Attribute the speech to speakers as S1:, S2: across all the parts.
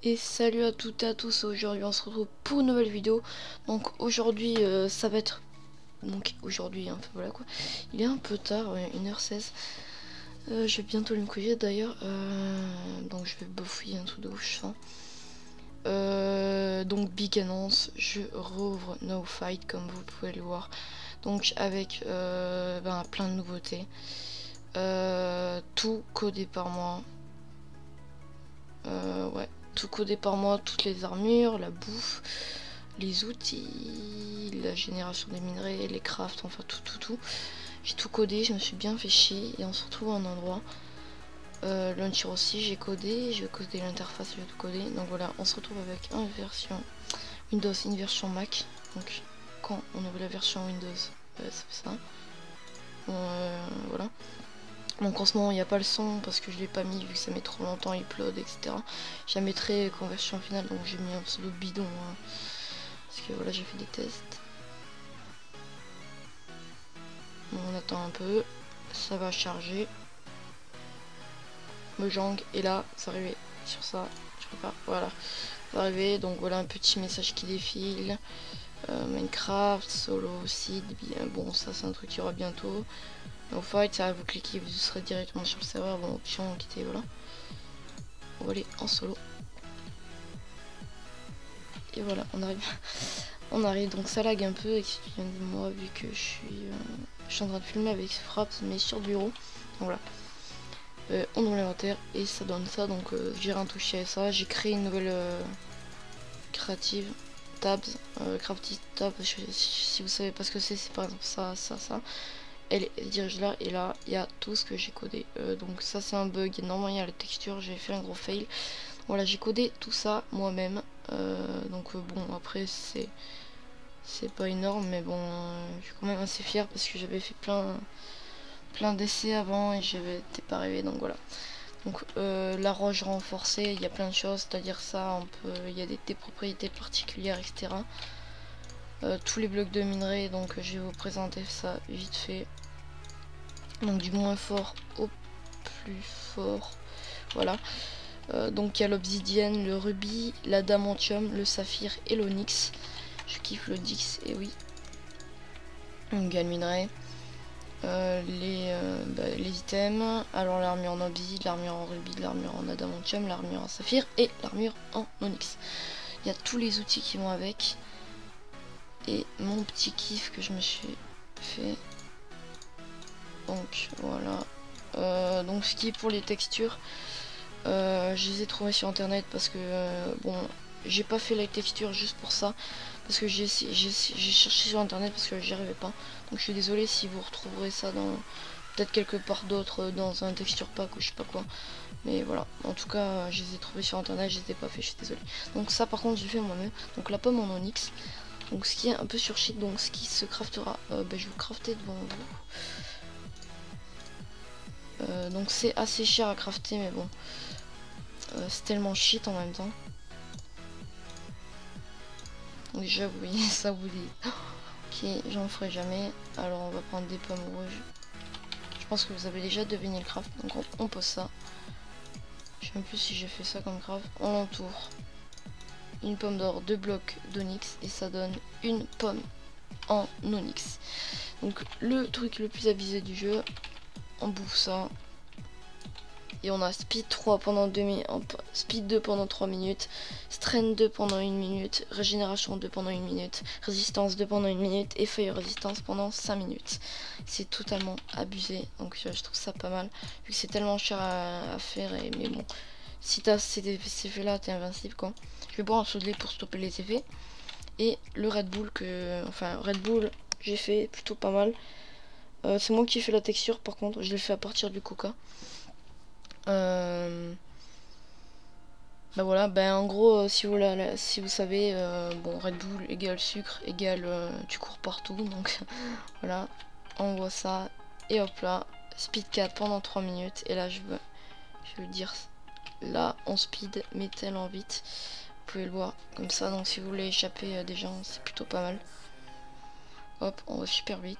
S1: Et salut à toutes et à tous, aujourd'hui on se retrouve pour une nouvelle vidéo. Donc aujourd'hui ça va être... Donc aujourd'hui, hein, voilà quoi. Il est un peu tard, ouais, 1h16. Je vais bientôt me coucher d'ailleurs. Donc je vais bafouiller un truc de ouf, je sens. Donc big annonce, je rouvre No Fight comme vous pouvez le voir. Donc avec plein de nouveautés. Tout codé par moi. Ouais. Tout codé par moi, toutes les armures, la bouffe, les outils, la génération des minerais, les crafts, enfin tout. J'ai tout codé, je me suis bien fait chier et on se retrouve à un endroit. Launcher aussi, j'ai codé, je vais coder l'interface, je vais tout coder. Donc voilà, on se retrouve avec une version Windows, une version Mac. Donc quand on ouvre la version Windows, ça fait ça. Voilà. Donc en ce moment il n'y a pas le son parce que je l'ai pas mis vu que ça met trop longtemps à upload, etc. Je la mettrai conversion finale, donc j'ai mis un pseudo bidon hein, parce que voilà, j'ai fait des tests. Bon, on attend un peu, ça va charger. Mojang est là, c'est arrivé sur ça, je sais pas, voilà, ça va arriver. Donc voilà un petit message qui défile. Minecraft, solo, seed, bien bon, ça c'est un truc qui aura bientôt. No Fight, ça vous cliquez, vous serez directement sur le serveur. Bon, option, quitter, voilà. On va aller en solo. Et voilà, on arrive. On arrive, donc ça lag un peu, excusez-moi, vu que je suis en train de filmer avec Fraps, mais sur le bureau. Donc voilà. On ouvre l'inventaire et ça donne ça, donc j'ai rien touché à ça. J'ai créé une nouvelle créative, tabs, crafty tab, si vous savez pas ce que c'est par exemple ça. Elle dirige là et là il y a tout ce que j'ai codé. Donc ça c'est un bug, normalement il y a la texture, j'ai fait un gros fail. Voilà, j'ai codé tout ça moi-même. Bon, après c'est pas énorme, mais bon, je suis quand même assez fier parce que j'avais fait plein d'essais avant et j'avais été pas rêvé. Donc voilà. Donc la roche renforcée, il y a plein de choses, c'est-à-dire ça, il y a des propriétés particulières, etc. Tous les blocs de minerais, donc je vais vous présenter ça vite fait. Donc du moins fort au plus fort, voilà. Donc il y a l'obsidienne, le rubis, l'adamantium, le saphir et l'onyx. Je kiffe l'onyx, et oui. Donc il y a le minerai, les items, alors l'armure en obsidienne, l'armure en rubis, l'armure en adamantium, l'armure en saphir et l'armure en onyx. Il y a tous les outils qui vont avec. Et mon petit kiff que je me suis fait. Donc voilà. Donc ce qui est pour les textures, je les ai trouvées sur internet parce que bon, j'ai pas fait la texture juste pour ça, parce que j'ai cherché sur internet parce que j'y arrivais pas. Donc je suis désolée si vous retrouverez ça dans peut-être quelque part d'autre, dans un texture pack ou je sais pas quoi. Mais voilà, en tout cas je les ai trouvées sur internet, je les ai pas fait, je suis désolée. Donc ça par contre j'ai fait moi-même. Donc la pomme en onyx. Donc ce qui est un peu sur shit, donc ce qui se craftera, je vais vous crafter devant vous. Donc c'est assez cher à crafter, mais bon, c'est tellement shit en même temps. Donc déjà vous voyez ça, vous dites ok, j'en ferai jamais. Alors on va prendre des pommes rouges. Je pense que vous avez déjà deviné le craft, donc on pose ça. Je sais même plus si j'ai fait ça comme craft. On l'entoure. Une pomme d'or, 2 blocs d'onyx et ça donne une pomme en onyx. Donc le truc le plus abusé du jeu, on bouffe ça et on a speed 3 pendant 2 minutes, speed 2 pendant 3 minutes, strength 2 pendant 1 minute, régénération 2 pendant 1 minute, résistance 2 pendant 1 minute et feuille résistance pendant 5 minutes. C'est totalement abusé, donc je trouve ça pas mal vu que c'est tellement cher à faire. Mais bon, si t'as ces effets là, t'es invincible quoi. Je vais boire un seau de lait pour stopper les effets. Et le Red Bull Red Bull j'ai fait plutôt pas mal. C'est moi qui ai fait la texture par contre, je l'ai fait à partir du coca. Voilà, en gros si vous savez, bon, Red Bull égale sucre égale tu cours partout, donc voilà, on voit ça et hop là, speed 4 pendant 3 minutes. Et là je veux dire, là on speed mais tellement vite, vous pouvez le voir comme ça. Donc si vous voulez échapper des gens, c'est plutôt pas mal. Hop, on va super vite.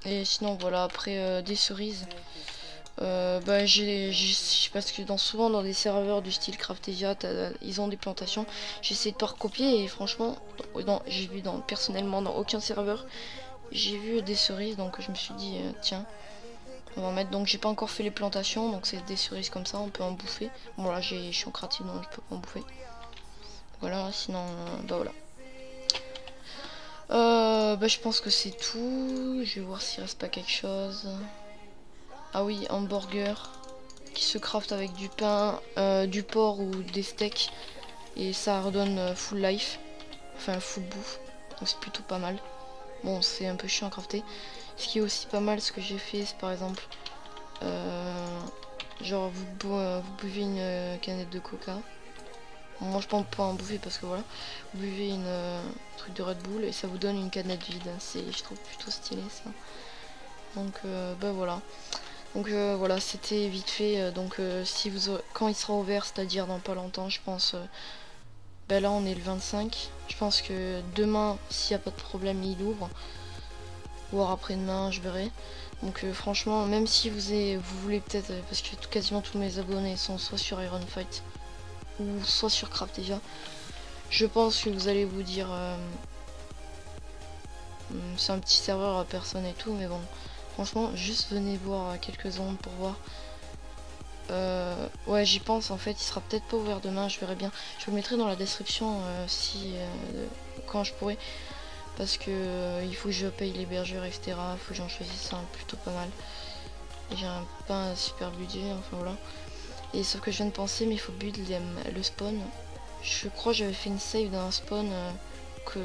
S1: Et sinon voilà, après des cerises. Bah parce que souvent dans des serveurs du style Craftesia, ils ont des plantations. J'essaie de pas recopier et franchement, j'ai vu personnellement dans aucun serveur, j'ai vu des cerises, donc je me suis dit tiens, on va en mettre. Donc j'ai pas encore fait les plantations, donc c'est des cerises comme ça, on peut en bouffer. Bon là je suis en créatif donc je peux pas en bouffer. Voilà, sinon bah voilà. Bah je pense que c'est tout. Je vais voir s'il reste pas quelque chose. Ah oui, hamburger qui se craft avec du pain, du porc ou des steaks. Et ça redonne full life. Enfin full bouffe. Donc c'est plutôt pas mal. Bon, c'est un peu chiant à crafter. Ce qui est aussi pas mal, ce que j'ai fait, c'est par exemple... genre vous buvez une canette de coca. Moi je pense pas en bouffer parce que voilà. Vous buvez une truc de Red Bull et ça vous donne une canette vide. C'est, je trouve plutôt stylé ça. Donc bah voilà. Donc voilà, c'était vite fait. Donc si quand il sera ouvert, c'est-à-dire dans pas longtemps, je pense. Ben là on est le 25. Je pense que demain, s'il n'y a pas de problème, il ouvre. Voire après-demain, je verrai. Donc franchement, même si vous voulez peut-être, parce que quasiment tous mes abonnés sont soit sur Iron Fight ou soit sur Craft déjà, je pense que vous allez vous dire c'est un petit serveur à personne et tout, mais bon, franchement, juste venez voir quelques ondes pour voir. Ouais, j'y pense en fait, il sera peut-être pas ouvert demain, je verrai bien. Je vous le mettrai dans la description si quand je pourrai. Parce que il faut que je paye l'hébergeur, etc. Il faut que j'en choisisse un plutôt pas mal. Et j'ai pas un super budget, enfin voilà. Et sauf que je viens de penser, mais il faut build le spawn. Je crois que j'avais fait une save d'un spawn que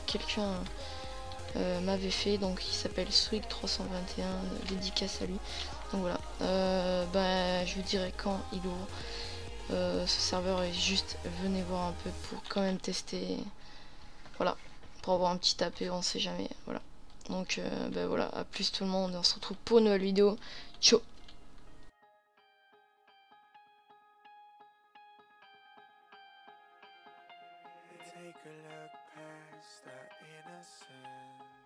S1: quelqu'un m'avait fait, donc il s'appelle Swig321, dédicace à lui. Donc voilà, bah, je vous dirai quand il ouvre ce serveur et juste venez voir un peu pour quand même tester, voilà, pour avoir un petit AP, on sait jamais, voilà. Donc bah voilà, à plus tout le monde, on se retrouve pour une nouvelle vidéo, ciao.
S2: Take a look past the innocence.